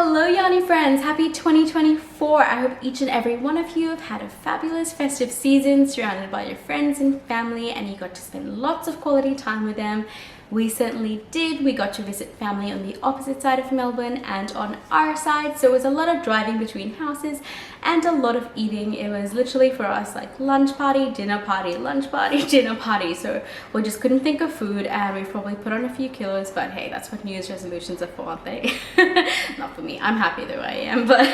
Hello yarny friends, happy 2024. I hope each and every one of you have had a fabulous festive season surrounded by your friends and family and you got to spend lots of quality time with them. We certainly did. We got to visit family on the opposite side of Melbourne and on our side, so it was a lot of driving between houses and a lot of eating. It was literally for us like lunch party, dinner party, lunch party, dinner party, so we just couldn't think of food and we probably put on a few kilos, but hey, that's what New Year's resolutions are for, aren't they? Not for me. I'm happy the way I am, but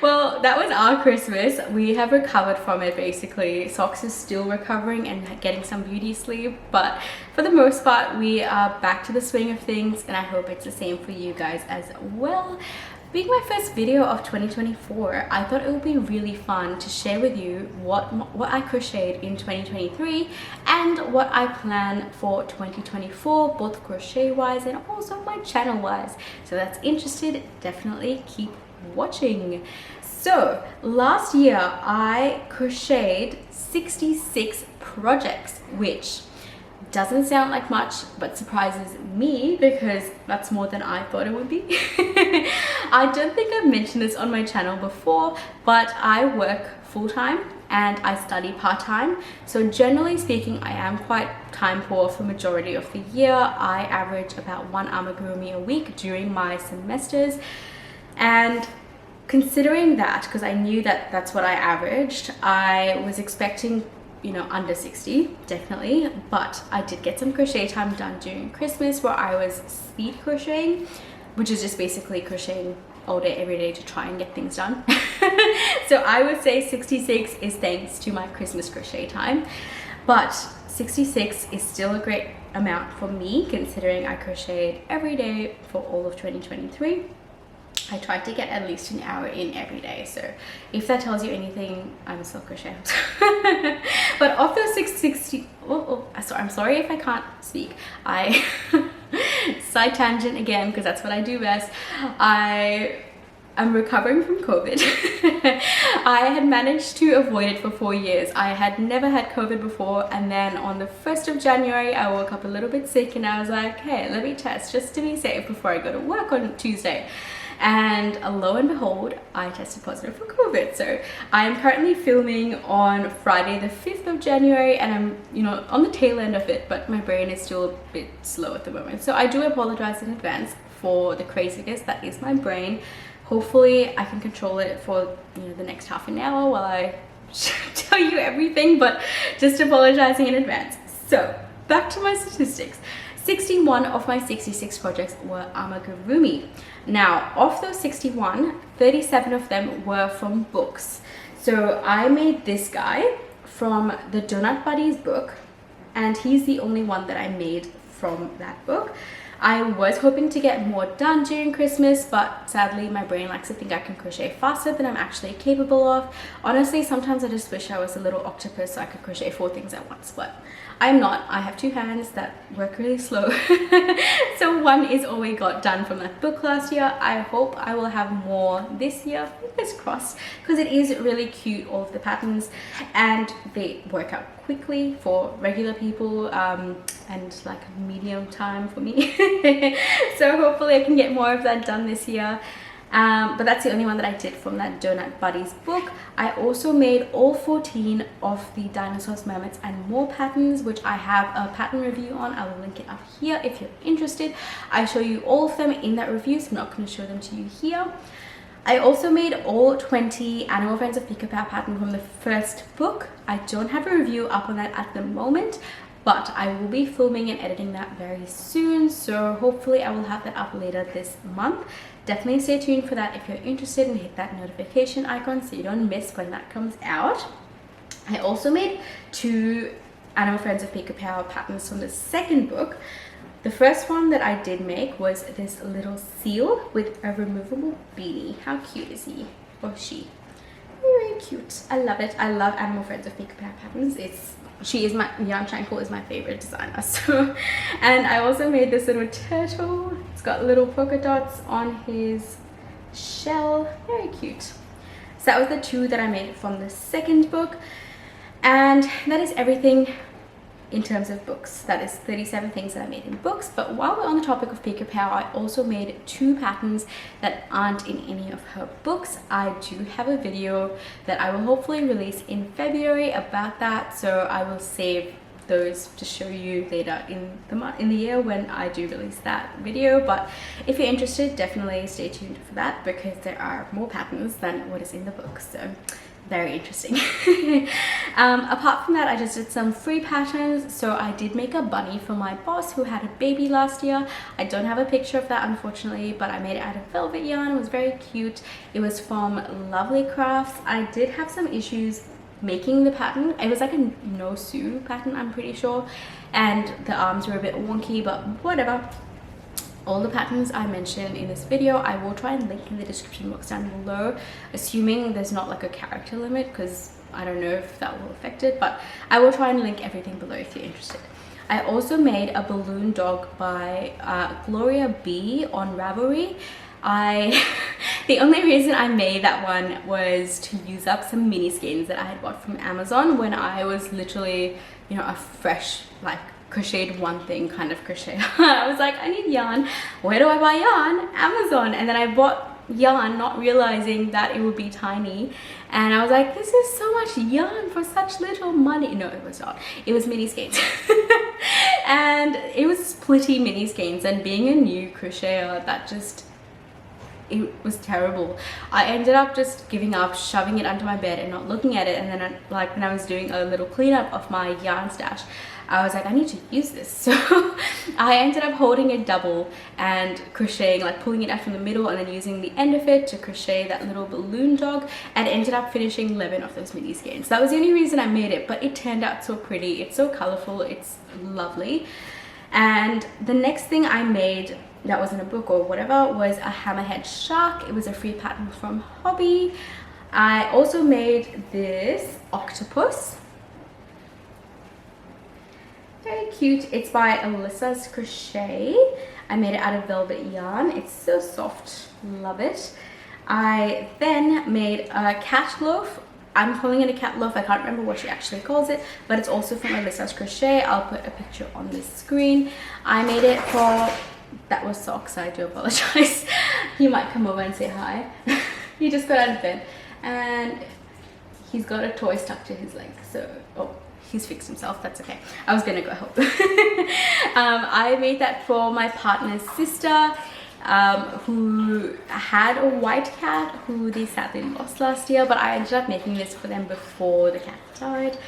well, that was our Christmas. We have recovered from it basically. Socks is still recovering and getting some beauty sleep, but for the most part we are back to the swing of things, and I hope it's the same for you guys as well. Being my first video of 2024, I thought it would be really fun to share with you what I crocheted in 2023 and what I plan for 2024, both crochet wise and also my channel wise. So that's interested, definitely keep watching. So last year I crocheted 66 projects, which doesn't sound like much but surprises me because that's more than I thought it would be. I don't think I've mentioned this on my channel before, but I work full-time and I study part-time, so generally speaking I am quite time poor for majority of the year. I average about one amigurumi a week during my semesters, and considering that, because I knew that that's what I averaged, I was expecting, you know, under 60 definitely, but I did get some crochet time done during Christmas where I was speed crocheting, which is just basically crocheting all day every day to try and get things done. So I would say 66 is thanks to my Christmas crochet time, but 66 is still a great amount for me considering I crocheted every day for all of 2023. I tried to get at least an hour in every day, so if that tells you anything, I'm still crocheting. But of those 660, I'm sorry if I can't speak. I side tangent again because that's what I do best. I'm recovering from COVID. I had managed to avoid it for 4 years. I had never had COVID before, and then on the 1st of January I woke up a little bit sick and I was like, hey, let me test just to be safe before I go to work on Tuesday. And lo and behold, I tested positive for COVID. So I am currently filming on Friday the 5th of January and I'm, you know, on the tail end of it, but my brain is still a bit slow at the moment. So I do apologize in advance for the craziness that is my brain. Hopefully I can control it for, you know, the next half an hour while I tell you everything, but just apologizing in advance. So back to my statistics. 61 of my 66 projects were amigurumi. Now, of those 61, 37 of them were from books. So I made this guy from the Donut Buddies book, and he's the only one that I made from that book. I was hoping to get more done during Christmas, but sadly my brain likes to think I can crochet faster than I'm actually capable of. Honestly, sometimes I just wish I was a little octopus so I could crochet 4 things at once, but I'm not. I have 2 hands that work really slow. So one is all we got done from that book last year. I hope I will have more this year, fingers crossed, because it is really cute, all of the patterns, and they work out quickly for regular people and like medium time for me. So hopefully I can get more of that done this year. But that's the only one that I did from that Donut Buddies book. I also made all 14 of the Dinosaurs, Mermaids and More patterns, which I have a pattern review on. I will link it up here if you're interested. I show you all of them in that review, so I'm not going to show them to you here. I also made all 20 Animal Friends of Pick-a-Pow pattern from the first book. I don't have a review up on that at the moment, but I will be filming and editing that very soon, so hopefully I will have that up later this month. Definitely stay tuned for that if you're interested, and hit that notification icon so you don't miss when that comes out. I also made 2 Animal Friends of Pick-a-Pow patterns from the second book. The first one that I did make was this little seal with a removable beanie. How cute is he or she? Very cute. I love it. I love Animal Friends of Pick-a-Pow patterns. Yarn Shankle is my favorite designer. So, and I also made this little turtle. It's got little polka dots on his shell. Very cute. So that was the 2 that I made from the second book, and that is everything in terms of books. That is 37 things that I made in books. But while we're on the topic of Pico Power, I also made 2 patterns that aren't in any of her books. I do have a video that I will hopefully release in February about that, so I will save those to show you later in the year when I do release that video. But if you're interested, definitely stay tuned for that, because there are more patterns than what is in the book, so very interesting. Apart from that, I just did some free patterns. So I did make a bunny for my boss who had a baby last year. I don't have a picture of that, unfortunately, but I made it out of velvet yarn. It was very cute. It was from Lovely Crafts. I did have some issues making the pattern. It was like a no sew pattern, I'm pretty sure, and the arms were a bit wonky, but whatever. All the patterns I mentioned in this video, I will try and link in the description box down below, assuming there's not like a character limit, because I don't know if that will affect it, but I will try and link everything below if you're interested. I also made a balloon dog by Gloria B on Ravelry. The only reason I made that one was to use up some mini skeins that I had bought from Amazon when I was literally, you know, a fresh, like, crocheted one thing kind of crochet. I was like, I need yarn. Where do I buy yarn? Amazon. And then I bought yarn not realizing that it would be tiny, and I was like, this is so much yarn for such little money. No, it was not. It was mini skeins. And it was splitty mini skeins, and being a new crocheter, that just, it was terrible. I ended up just giving up, shoving it under my bed and not looking at it. And then like when I was doing a little cleanup of my yarn stash, I was like, I need to use this. So I ended up holding it double and crocheting, like pulling it out from the middle and then using the end of it to crochet that little balloon dog, and ended up finishing 11 of those mini skeins. That was the only reason I made it, but it turned out so pretty. It's so colorful. It's lovely. And the next thing I made that was in a book or whatever was a hammerhead shark. It was a free pattern from Hobby. I also made this octopus. Very cute. It's by Alyssa's Crochet. I made it out of velvet yarn. It's so soft. Love it. I then made a cat loaf. I'm calling it a cat loaf. I can't remember what she actually calls it, but it's also from Alyssa's Crochet. I'll put a picture on the screen. I made it for... That was Socks, I do apologize. He might come over and say hi. He just got out of bed and he's got a toy stuck to his leg, so oh, he's fixed himself. That's okay. I was gonna go help. I made that for my partner's sister, who had a white cat who they sadly lost last year, but I ended up making this for them before the cat died.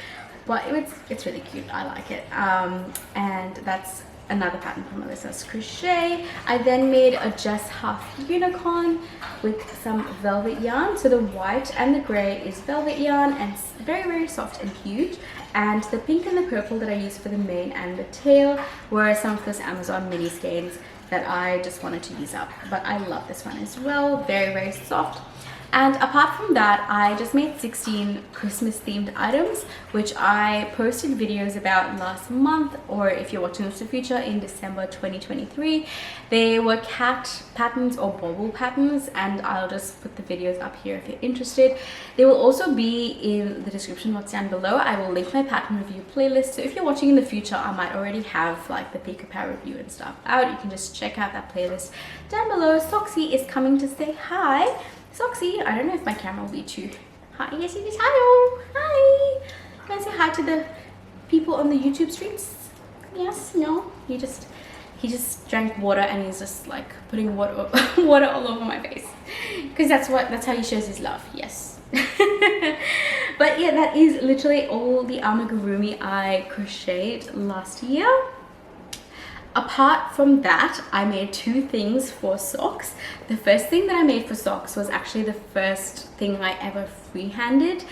But it's really cute. I like it. And that's another pattern from Alyssa's Crochet. I then made a just half unicorn with some velvet yarn. So the white and the grey is velvet yarn, and it's very, very soft and huge. And the pink and the purple that I used for the mane and the tail were some of those Amazon mini skeins that I just wanted to use up. But I love this one as well. Very, very soft. And apart from that, I just made 16 Christmas themed items, which I posted videos about last month, or if you're watching this in the future, in December 2023. They were cat patterns or bauble patterns, and I'll just put the videos up here if you're interested. They will also be in the description box down below. I will link my pattern review playlist, so if you're watching in the future, I might already have like the Pico Power review and stuff out. You can just check out that playlist down below. Soxy is coming to say hi. Soxy, I don't know if my camera will be too high. Yes, it is. Hello. Hi. Can I say hi to the people on the YouTube streams? Yes, no. He just drank water and he's just like putting water all over my face, because that's how he shows his love. Yes. But yeah, that is literally all the amigurumi I crocheted last year. Apart from that, I made 2 things for socks. The first thing that I made for socks was actually the first thing I ever freehanded,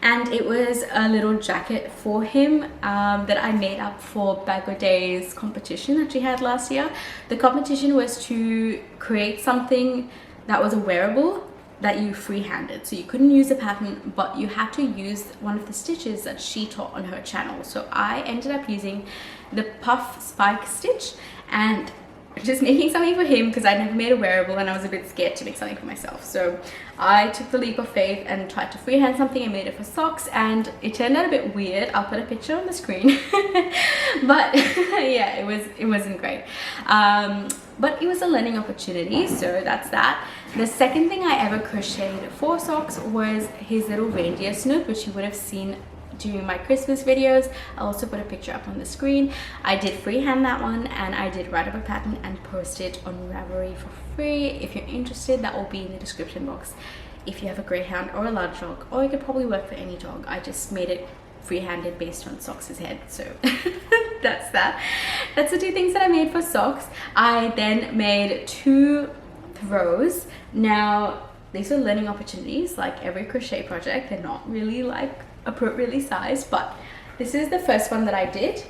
and it was a little jacket for him that I made up for Bagoday's competition that she had last year. The competition was to create something that was a wearable that you freehanded, so you couldn't use a pattern, but you had to use one of the stitches that she taught on her channel. So I ended up using the puff spike stitch, and just making something for him because I never made a wearable and I was a bit scared to make something for myself. So I took the leap of faith and tried to freehand something and made it for socks, and it turned out a bit weird. I'll put a picture on the screen. But yeah, it wasn't great. But it was a learning opportunity, so that's that. The second thing I ever crocheted for socks was his little reindeer snoot, which you would have seen during my Christmas videos. I'll also put a picture up on the screen. I did freehand that one, and I did write up a pattern and post it on Ravelry for free. If you're interested, that will be in the description box. If you have a greyhound or a large dog, or it could probably work for any dog. I just made it free-handed based on Socks' head, so that's that. That's the two things that I made for socks. I then made 2 throws. Now these are learning opportunities, like every crochet project. They're not really like appropriately sized, but this is the first one that I did.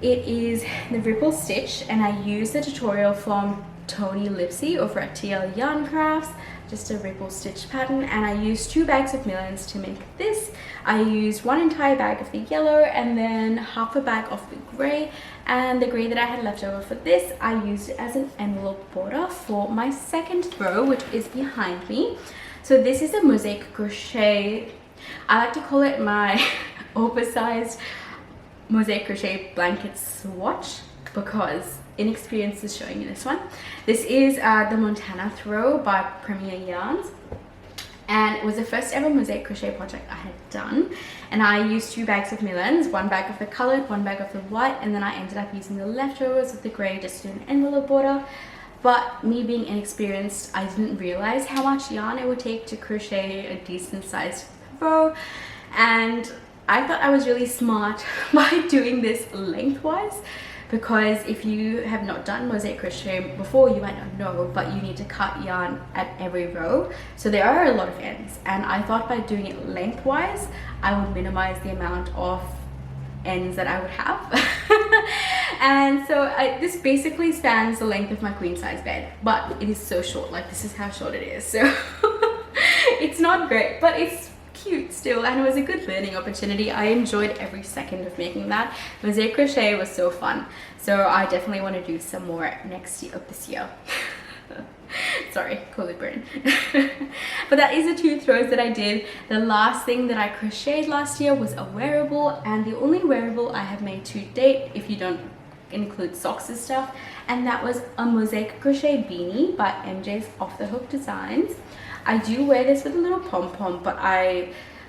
It is the ripple stitch, and I used the tutorial from Tony Lipsy over at TL Yarn Crafts, just a ripple stitch pattern, and I used 2 bags of millions to make this. I used 1 entire bag of the yellow and then half a bag of the grey, and the grey that I had left over for this I used it as an envelope border for my second throw, which is behind me. So this is a mosaic crochet. I like to call it my oversized mosaic crochet blanket swatch because inexperience is showing in this one. This is the Montana throw by Premier Yarns, and it was the first ever mosaic crochet project I had done, and I used 2 bags of millions, 1 bag of the colored, 1 bag of the white, and then I ended up using the leftovers of the gray just to do an envelope border. But me being inexperienced, I didn't realize how much yarn it would take to crochet a decent sized throw, and I thought I was really smart by doing this lengthwise, because if you have not done mosaic crochet before, you might not know, but you need to cut yarn at every row, so there are a lot of ends, and I thought by doing it lengthwise I would minimize the amount of ends that I would have. And so this basically spans the length of my queen size bed, but it is so short, like this is how short it is, so it's not great, but it's cute still, and it was a good learning opportunity. I enjoyed every second of making that. Mosaic crochet was so fun, so I definitely want to do some more next year, this year. Sorry, COVID burn. But that is the 2 throws that I did. The last thing that I crocheted last year was a wearable, and the only wearable I have made to date, if you don't include socks and stuff, and that was a mosaic crochet beanie by MJ's Off the Hook Designs. I do wear this with a little pom-pom, but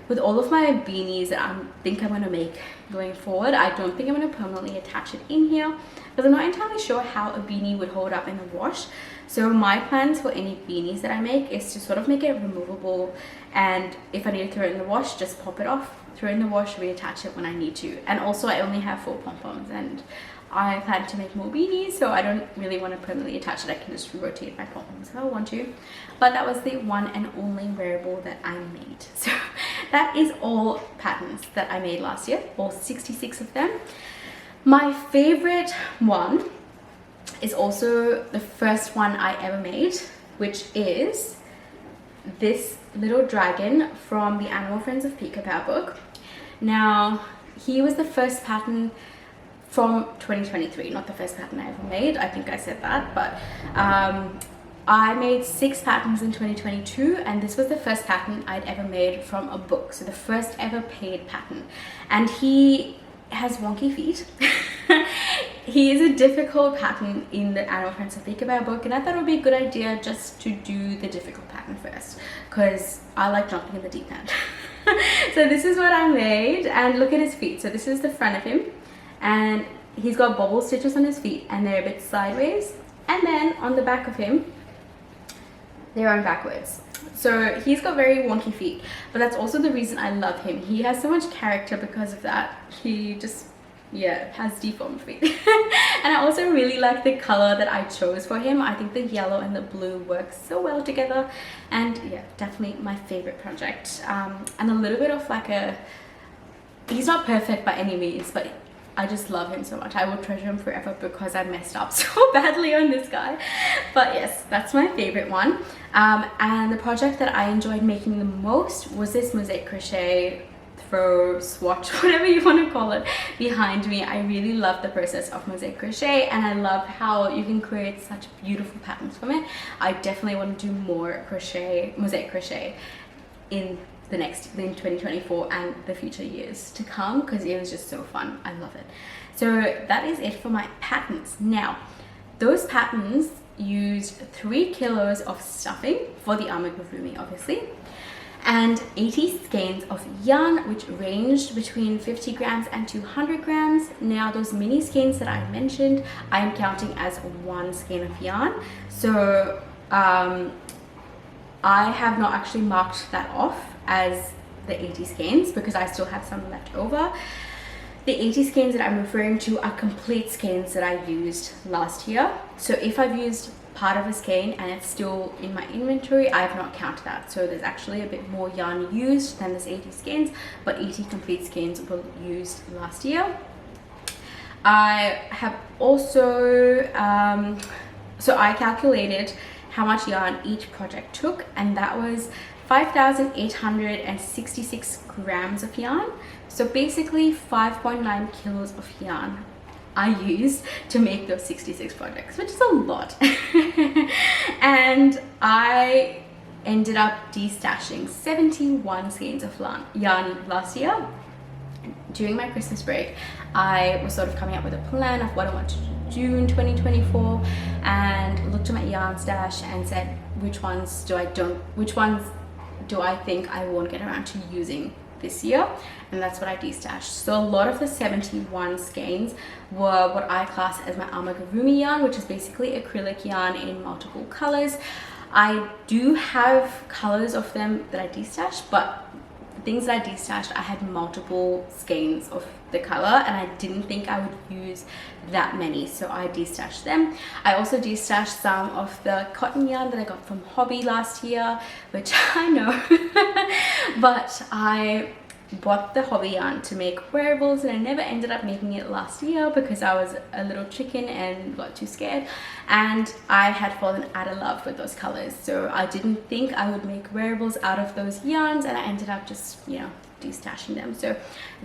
with all of my beanies that I think I'm going to make going forward, I don't think I'm going to permanently attach it in here because I'm not entirely sure how a beanie would hold up in the wash. So my plans for any beanies that I make is to sort of make it removable, and if I need to throw it in the wash, just pop it off, throw it in the wash, reattach it when I need to. And also I only have 4 pom-poms, and I plan to make more beanies, so I don't really want to permanently attach it. I can just rotate my pom-poms if I want to. But that was the one and only wearable that I made. So that is all patterns that I made last year, all 66 of them. My favorite one is also the first one I ever made, which is this little dragon from the Animal Friends of Peekaboo book. Now, he was the first pattern from 2023, not the first pattern I ever made. I think I said that, but I made 6 patterns in 2022, and this was the first pattern I'd ever made from a book, so the first ever paid pattern. And he has wonky feet. He is a difficult pattern in the Animal Friends of Peekaboo book, and I thought it would be a good idea just to do the difficult pattern first, because I like jumping in the deep end. So this is what I made, and look at his feet. So this is the front of him, and he's got bobble stitches on his feet, and they're a bit sideways, and then on the back of him they're on backwards. So he's got very wonky feet, but that's also the reason I love him. He has so much character because of that. He just, yeah, has deformed feet. And I also really like the color that I chose for him. I think the yellow and the blue work so well together, and yeah, definitely my favorite project. And a little bit of like he's not perfect by any means, but I just love him so much. I will treasure him forever because I messed up so badly on this guy. But yes, that's my favorite one. And the project that I enjoyed making the most was this mosaic crochet faux swatch, whatever you want to call it, behind me. I really love the process of mosaic crochet, and I love how you can create such beautiful patterns from it. I definitely want to do more mosaic crochet in 2024 and the future years to come, because it was just so fun. I love it. So that is it for my patterns. Now, those patterns used 3 kilos of stuffing for the amigurumi, obviously, and 80 skeins of yarn, which ranged between 50 grams and 200 grams. Now, those mini skeins that I mentioned, I am counting as 1 skein of yarn. So I have not actually marked that off as the 80 skeins because I still have some left over. The 80 skeins that I'm referring to are complete skeins that I used last year. So if I've used part of a skein and it's still in my inventory, I have not counted that. So there's actually a bit more yarn used than this 80 skeins, but 80 complete skeins were used last year. I have also, so I calculated how much yarn each project took, and that was 5,866 grams of yarn. So basically 5.9 kilos of yarn I used to make those 66 projects, which is a lot. And I ended up destashing 71 skeins of yarn last year. During my Christmas break, I was sort of coming up with a plan of what I want to do in 2024, and looked at my yarn stash and said, which ones do I think I won't get around to using this year, and that's what I destashed. So a lot of the 71 skeins were what I class as my amigurumi yarn, which is basically acrylic yarn in multiple colors. I do have colors of them that I destashed, but the things that I destashed, I had multiple skeins of the color, and I didn't think I would use that many, so I destashed them. I also destashed some of the cotton yarn that I got from Hobby last year, which I know, but I bought the Hobby yarn to make wearables, and I never ended up making it last year because I was a little chicken and got too scared, and I had fallen out of love with those colors. So I didn't think I would make wearables out of those yarns, and I ended up just, you know, destashing them. So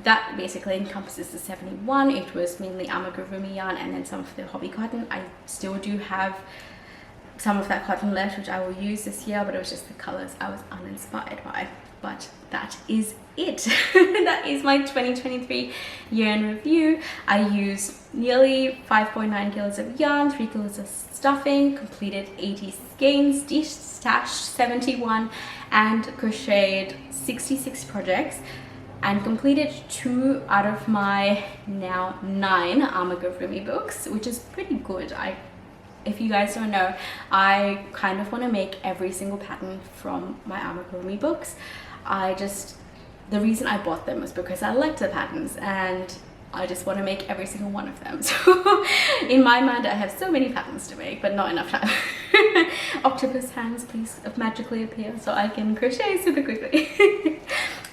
that basically encompasses the 71. It was mainly amigurumi yarn and then some of the Hobby cotton. I still do have some of that cotton left, which I will use this year, but it was just the colors I was uninspired by. But that is it. That is my 2023 year in review. I used nearly 5.9 kilos of yarn, 3 kilos of stuffing, completed 80 skeins, destashed 71, and crocheted 66 projects, and completed 2 out of my now 9 amigurumi books, which is pretty good. If you guys don't know, I kind of want to make every single pattern from my amigurumi books. The reason I bought them was because I liked the patterns, and I just want to make every single one of them. So in my mind, I have so many patterns to make, but not enough time. Octopus hands, please magically appear so I can crochet super quickly.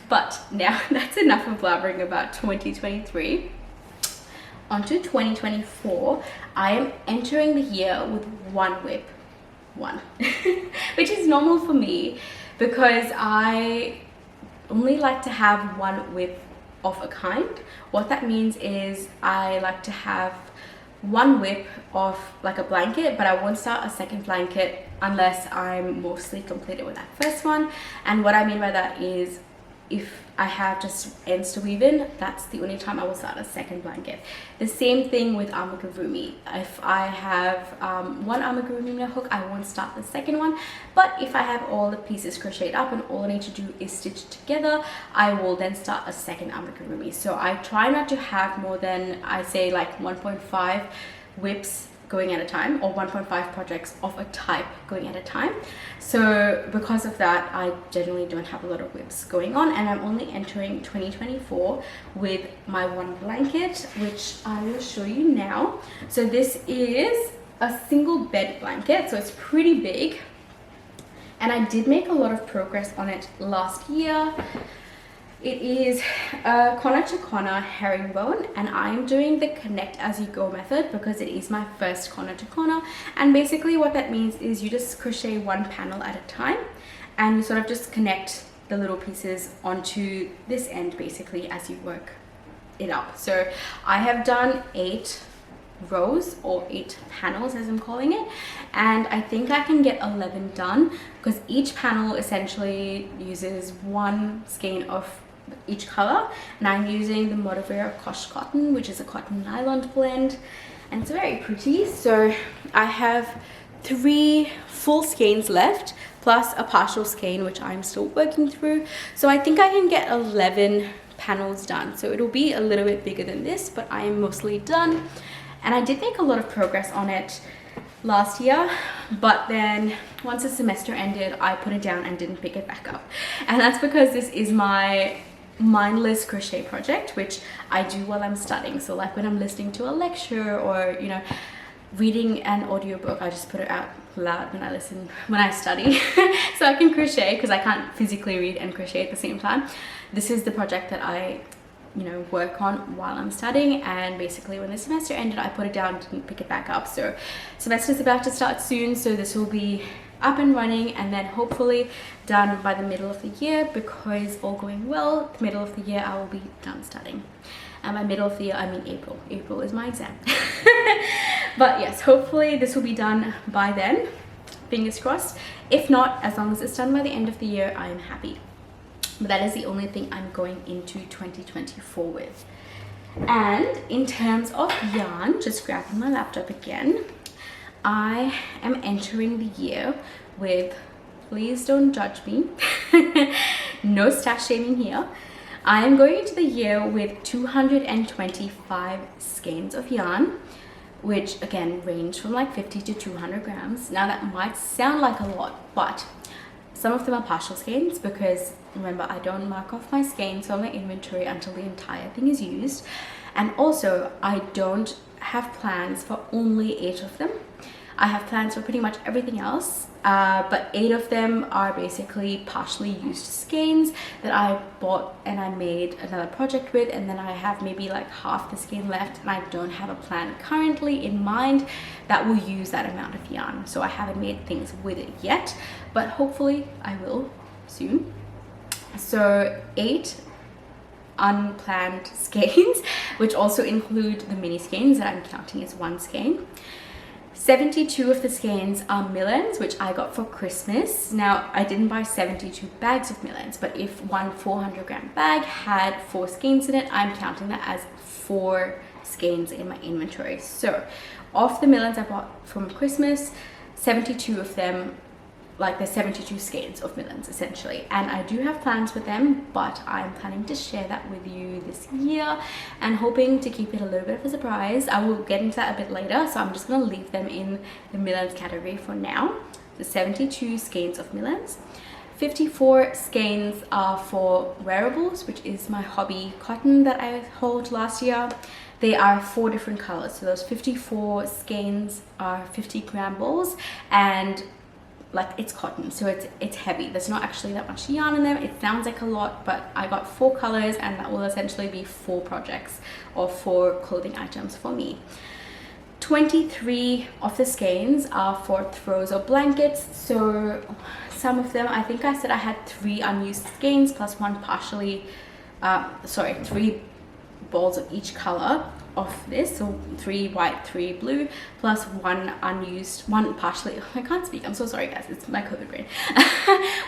But now that's enough of blabbering about 2023. On to 2024. I am entering the year with one whip. Which is normal for me because I only like to have one whip of a kind. What that means is I like to have one whip of like a blanket, but I won't start a second blanket unless I'm mostly completed with that first one. And what I mean by that is if I have just ends to weave in, that's the only time I will start a second blanket. The same thing with amigurumi. If I have one amigurumi hook, I won't start the second one. But if I have all the pieces crocheted up and all I need to do is stitch together, I will then start a second amigurumi. So I try not to have more than, I say, like 1.5 whips going at a time, or 1.5 projects of a type going at a time. So because of that, I generally don't have a lot of whips going on, and I'm only entering 2024 with my one blanket, which I will show you now. So this is a single bed blanket, so it's pretty big, and I did make a lot of progress on it last year. It is a corner to corner herringbone, and I'm doing the connect as you go method because it is my first corner to corner. And basically what that means is you just crochet one panel at a time, and you sort of just connect the little pieces onto this end basically as you work it up. So I have done 8 rows, or 8 panels as I'm calling it, and I think I can get 11 done because each panel essentially uses 1 skein of each color, and I'm using the Motivera Kosh cotton, which is a cotton nylon blend, and it's very pretty. So I have 3 full skeins left plus a partial skein which I'm still working through, so I think I can get 11 panels done. So it'll be a little bit bigger than this, but I am mostly done. And I did make a lot of progress on it last year, but then once the semester ended, I put it down and didn't pick it back up. And that's because this is my mindless crochet project, which I do while I'm studying. So like when I'm listening to a lecture or, you know, reading an audiobook, I just put it out loud when I study so I can crochet, because I can't physically read and crochet at the same time. This is the project that I, you know, work on while I'm studying, and basically when the semester ended, I put it down, didn't pick it back up. So semester's about to start soon, so this will be up and running and then hopefully done by the middle of the year, because all going well, the middle of the year I will be done studying. And by middle of the year I mean April. April is my exam. But yes, hopefully this will be done by then, fingers crossed. If not, as long as it's done by the end of the year, I am happy. But that is the only thing I'm going into 2024 with. And in terms of yarn, just grabbing my laptop again, I am entering the year with, please don't judge me, no stash shaming here. I am going into the year with 225 skeins of yarn, which again range from like 50 to 200 grams. Now that might sound like a lot, but some of them are partial skeins, because remember, I don't mark off my skeins on my inventory until the entire thing is used. And also I don't have plans for only 8 of them. I have plans for pretty much everything else, but 8 of them are basically partially used skeins that I bought and I made another project with, and then I have maybe like half the skein left, and I don't have a plan currently in mind that will use that amount of yarn. So I haven't made things with it yet, but hopefully I will soon. So 8 unplanned skeins, which also include the mini skeins that I'm counting as 1 skein. 72 of the skeins are millens, which I got for Christmas. Now, I didn't buy 72 bags of millens, but if one 400 gram bag had 4 skeins in it, I'm counting that as 4 skeins in my inventory. So of the millens I bought from Christmas, 72 of them, like there's 72 skeins of millens essentially, and I do have plans with them, but I'm planning to share that with you this year and hoping to keep it a little bit of a surprise. I will get into that a bit later, so I'm just going to leave them in the millens category for now. The 72 skeins of millens. 54 skeins are for Wearables, which is my hobby cotton that I hauled last year. They are 4 different colors, so those 54 skeins are 50 gram balls, and like it's cotton, so it's heavy. There's not actually that much yarn in them. It sounds like a lot, but I got 4 colors, and that will essentially be 4 projects or 4 clothing items for me. 23 of the skeins are for throws or blankets. So some of them, I think I said I had 3 unused skeins plus 1 partially 3 balls of each color of this, so 3 white, 3 blue, plus 1 unused, 1 partially, I can't speak, I'm so sorry guys, it's my COVID brain.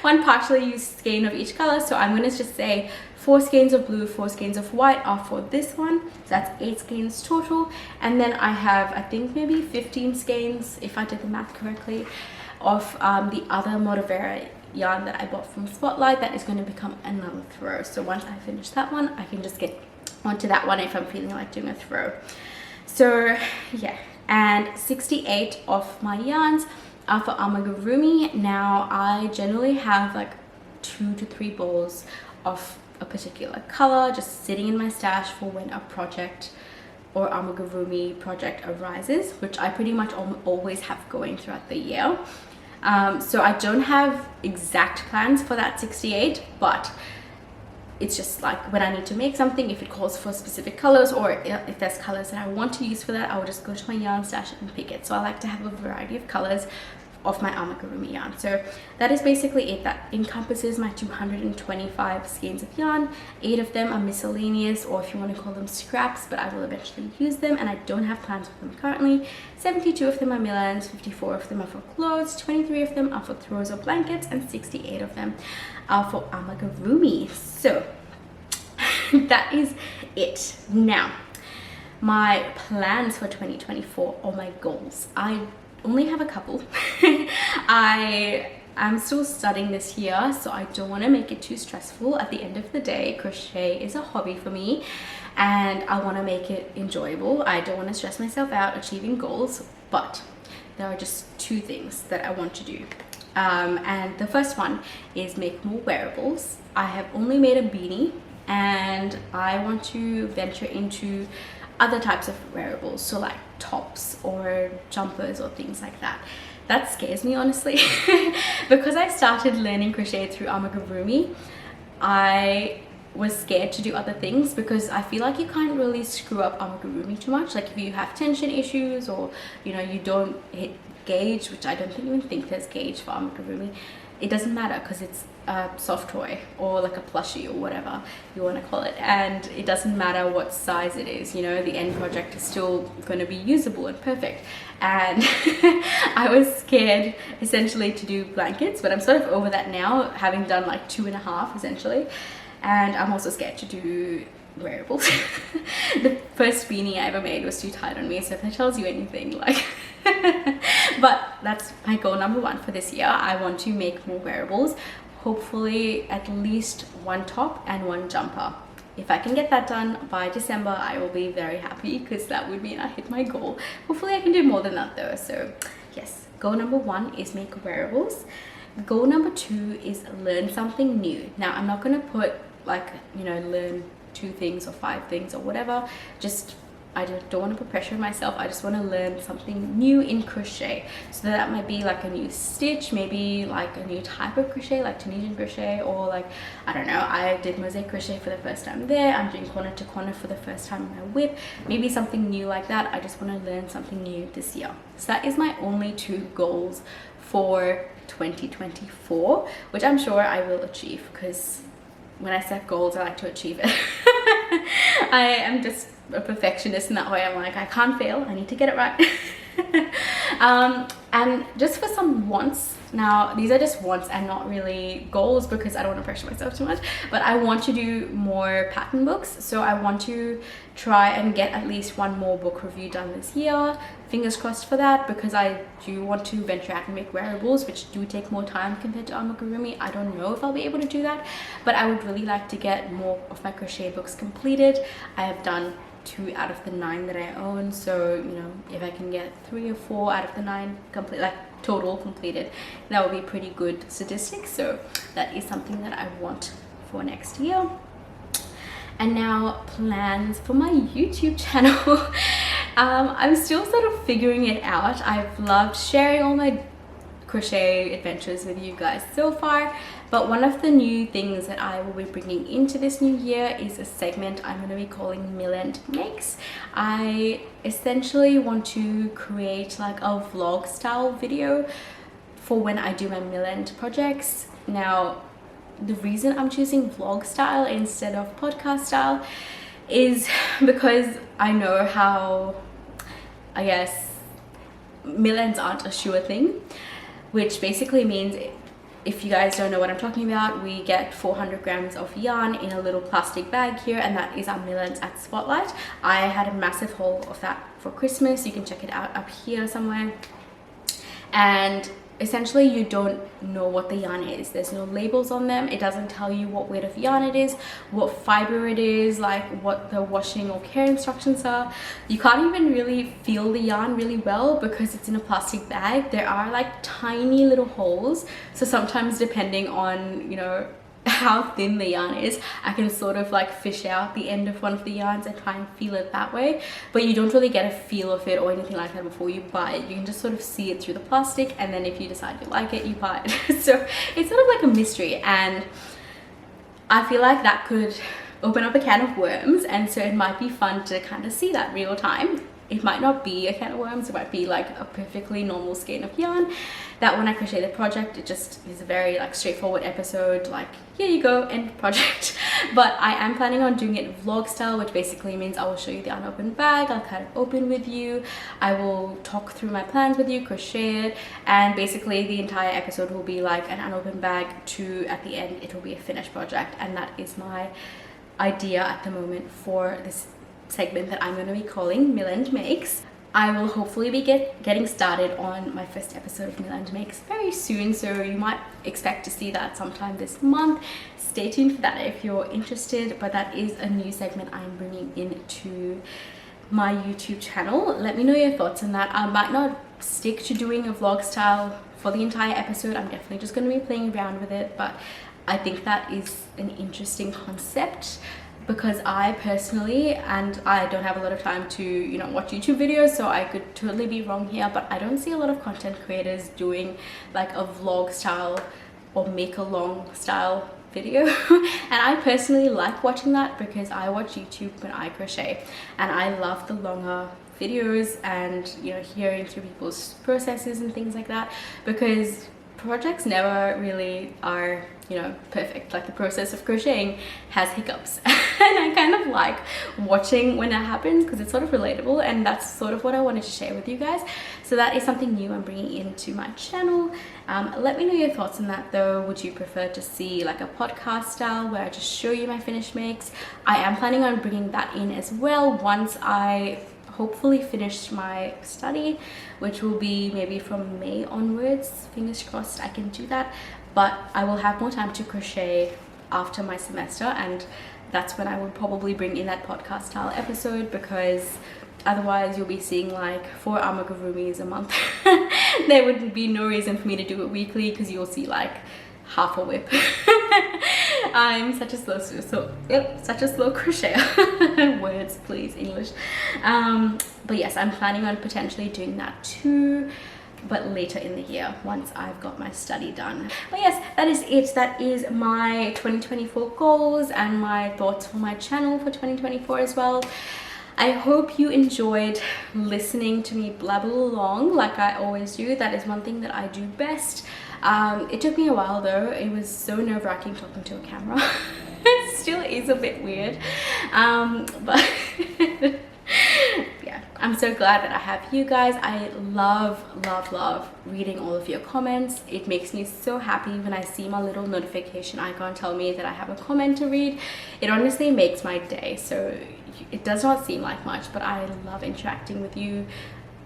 1 partially used skein of each color, so I'm going to just say 4 skeins of blue, 4 skeins of white are for this one, so that's 8 skeins total. And then I have, I think maybe 15 skeins, if I did the math correctly, of the other Motivera yarn that I bought from Spotlight that is going to become another throw. So once I finish that one, I can just get onto that one if I'm feeling like doing a throw. So yeah, and 68 of my yarns are for Amigurumi. Now I generally have like 2 to 3 balls of a particular color just sitting in my stash for when a project or Amigurumi project arises, which I pretty much always have going throughout the year. So I don't have exact plans for that 68, but it's just like when I need to make something, if it calls for specific colors, or if there's colors that I want to use for that, I will just go to my yarn stash and pick it. So I like to have a variety of colors. Of of my amigurumi yarn. So that is basically it. That encompasses my 225 skeins of yarn. 8 of them are miscellaneous, or if you want to call them scraps, but I will eventually use them and I don't have plans for them currently. 72 of them are millans, 54 of them are for clothes, 23 of them are for throws or blankets, and 68 of them are for amigurumi. So that is it. Now, my plans for 2024, or my goals. I only have a couple. I'm still studying this year, so I don't want to make it too stressful. At the end of the day, crochet is a hobby for me and I want to make it enjoyable. I don't want to stress myself out achieving goals, but there are just 2 things that I want to do. And the first one is make more wearables. I have only made a beanie and I want to venture into other types of wearables, so like tops or jumpers or things like that. That scares me, honestly. Because I started learning crochet through amigurumi, I was scared to do other things because I feel like you can't really screw up amigurumi too much. Like if you have tension issues, or you know, you don't hit gauge, which I don't even think there's gauge for amigurumi, it doesn't matter because it's a soft toy or like a plushie or whatever you want to call it, and it doesn't matter what size it is, you know, the end project is still going to be usable and perfect. And I was scared essentially to do blankets, but I'm sort of over that now, having done like 2.5 essentially. And I'm also scared to do wearables. The first beanie I ever made was too tight on me, so if that tells you anything, like but that's my goal number 1 for this year. I want to make more wearables, hopefully at least 1 top and 1 jumper. If I can get that done by December, I will be very happy, because that would mean I hit my goal. Hopefully I can do more than that though. So yes, goal number 1 is make wearables. Goal number 2 is learn something new. Now I'm not going to put like, you know, learn 2 things or 5 things or whatever. Just I don't want to put pressure on myself. I just want to learn something new in crochet. So that might be like a new stitch, maybe like a new type of crochet, like Tunisian crochet, or like, I don't know, I did mosaic crochet for the first time there. I'm doing corner to corner for the first time in my whip. Maybe something new like that. I just want to learn something new this year. So that is my only 2 goals for 2024, which I'm sure I will achieve, because when I set goals, I like to achieve it. I am just a perfectionist in that way. I'm like, I can't fail, I need to get it right. And just for some wants, now these are just wants and not really goals, because I don't want to pressure myself too much, but I want to do more pattern books. So I want to try and get at least 1 more book review done this year. Fingers crossed for that, because I do want to venture out and make wearables, which do take more time compared to amigurumi. I don't know if I'll be able to do that, but I would really like to get more of my crochet books completed. I have done 2 out of the 9 that I own, so you know, if I can get 3 or 4 out of the 9 complete, like total completed, that would be pretty good statistics. So that is something that I want for next year. And now plans for my YouTube channel. I'm still sort of figuring it out. I've loved sharing all my crochet adventures with you guys so far, but one of the new things that I will be bringing into this new year is a segment I'm going to be calling Mill and Makes. I essentially want to create like a vlog style video for when I do my mill end projects. Now the reason I'm choosing vlog style instead of podcast style is because I know how, I guess, mill ends aren't a sure thing, which basically means, if you guys don't know what I'm talking about, we get 400 grams of yarn in a little plastic bag here, and that is our mill ends at Spotlight. I had a massive haul of that for Christmas. You can check it out up here somewhere. And essentially you don't know what the yarn is. There's no labels on them. It doesn't tell you what weight of yarn it is, what fiber it is, like what the washing or care instructions are. You can't even really feel the yarn really well because it's in a plastic bag. There are like tiny little holes, so sometimes depending on, you know, how thin the yarn is, I can sort of like fish out the end of one of the yarns and try and feel it that way, but you don't really get a feel of it or anything like that before you buy it. You can just sort of see it through the plastic, and then if you decide you like it, you buy it. So it's sort of like a mystery, and I feel like that could open up a can of worms, and so it might be fun to kind of see that real time. it might not be a can of worms, it might be like a perfectly normal skein of yarn. That when I crochet the project, it just is a very like straightforward episode, like here you go, end project. But I am planning on doing it vlog style, which basically means I will show you the unopened bag, I'll kind of open with you, I will talk through my plans with you, crochet it, and basically the entire episode will be like an unopened bag to, at the end it will be a finished project. And that is my idea at the moment for this segment that I'm going to be calling Mill and Makes. I will hopefully be getting started on my first episode of Mill and Makes very soon, so you might expect to see that sometime this month. Stay tuned for that if you're interested, but that is a new segment I'm bringing into my YouTube channel. Let me know your thoughts on that. I might not stick to doing a vlog style for the entire episode. I'm definitely just going to be playing around with it, but I think that is an interesting concept, because I personally, and I don't have a lot of time to, you know, watch YouTube videos, so I could totally be wrong here, but I don't see a lot of content creators doing like a vlog style or make a long style video. And I personally like watching that because I watch YouTube when I crochet, and I love the longer videos and, you know, hearing through people's processes and things like that, because projects never really are, you know, perfect. Like the process of crocheting has hiccups and I kind of like watching when that happens because it's sort of relatable, and that's sort of what I wanted to share with you guys. So that is something new I'm bringing into my channel. Let me know your thoughts on that though. Would you prefer to see like a podcast style where I just show you my finished makes? I am planning on bringing that in as well once I hopefully finished my study, which will be maybe from May onwards. Fingers crossed I can do that, but I will have more time to crochet after my semester, and that's when I will probably bring in that podcast style episode, because otherwise you'll be seeing like 4 amigurumis a month. There would be no reason for me to do it weekly, because you'll see like half a whip. I'm such a slow crocheter. Words please, English. But yes, I'm planning on potentially doing that too, but later in the year once I've got my study done. But yes, that is it. That is my 2024 goals and my thoughts for my channel for 2024 as well. I hope you enjoyed listening to me blabble along like I always do. That is one thing that I do best. It took me a while though. It was so nerve-wracking talking to a camera. It still is a bit weird, but yeah, I'm so glad that I have you guys. I love reading all of your comments. It makes me so happy when I see my little notification icon tell me that I have a comment to read. It honestly makes my day. So it does not seem like much, but I love interacting with you,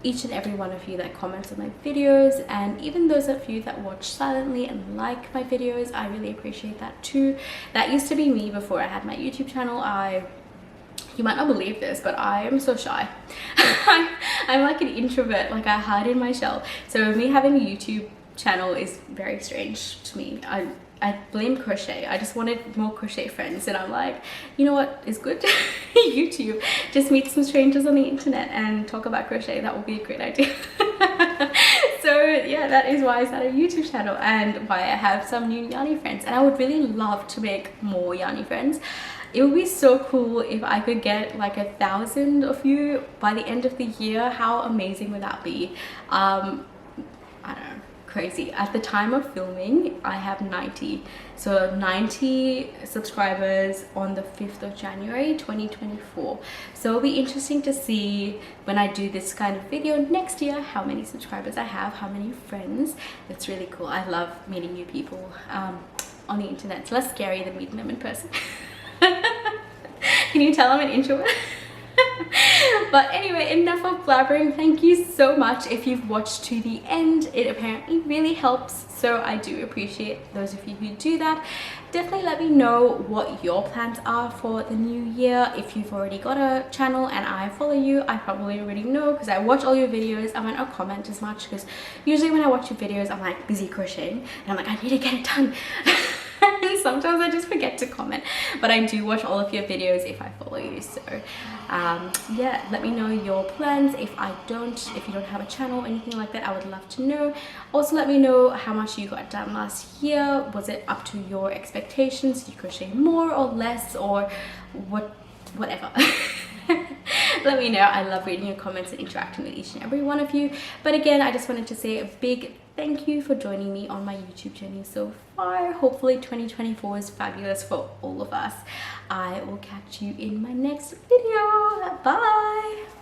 each and every one of you that comments on my videos, and even those of you that watch silently and like my videos. I really appreciate that too. That used to be me before I had my YouTube channel. You might not believe this, but I am so shy. I'm like an introvert, like I hide in my shell. So me having a YouTube channel is very strange to me. I blame crochet. I just wanted more crochet friends, and I'm like, you know what is good? YouTube. Just meet some strangers on the internet and talk about crochet. That would be a great idea. So yeah, that is why I started a YouTube channel and why I have some new yarny friends, and I would really love to make more yarny friends. It would be so cool if I could get like 1,000 of you by the end of the year. How amazing would that be? I don't know, crazy. At the time of filming, I have 90. So 90 subscribers on the 5th of January 2024. So it'll be interesting to see when I do this kind of video next year how many subscribers I have, how many friends. It's really cool. I love meeting new people on the internet. It's less scary than meeting them in person. Can you tell I'm an introvert? But anyway, enough of blabbering. Thank you so much if you've watched to the end. It apparently really helps, so I do appreciate those of you who do that. Definitely let me know what your plans are for the new year. If you've already got a channel and I follow you, I probably already know because I watch all your videos. I might not comment as much because usually when I watch your videos I'm like busy crocheting and I'm like, I need to get it done. And sometimes I just forget to comment, but I do watch all of your videos if I follow you. So yeah, let me know your plans. If you don't have a channel or anything like that, I would love to know. Also let me know how much you got done last year. Was it up to your expectations? Did you crochet more or less, or whatever? let me know. I love reading your comments and interacting with each and every one of you. But again, I just wanted to say a big thank you for joining me on my YouTube journey so far. Hopefully 2024 is fabulous for all of us. I will catch you in my next video. Bye.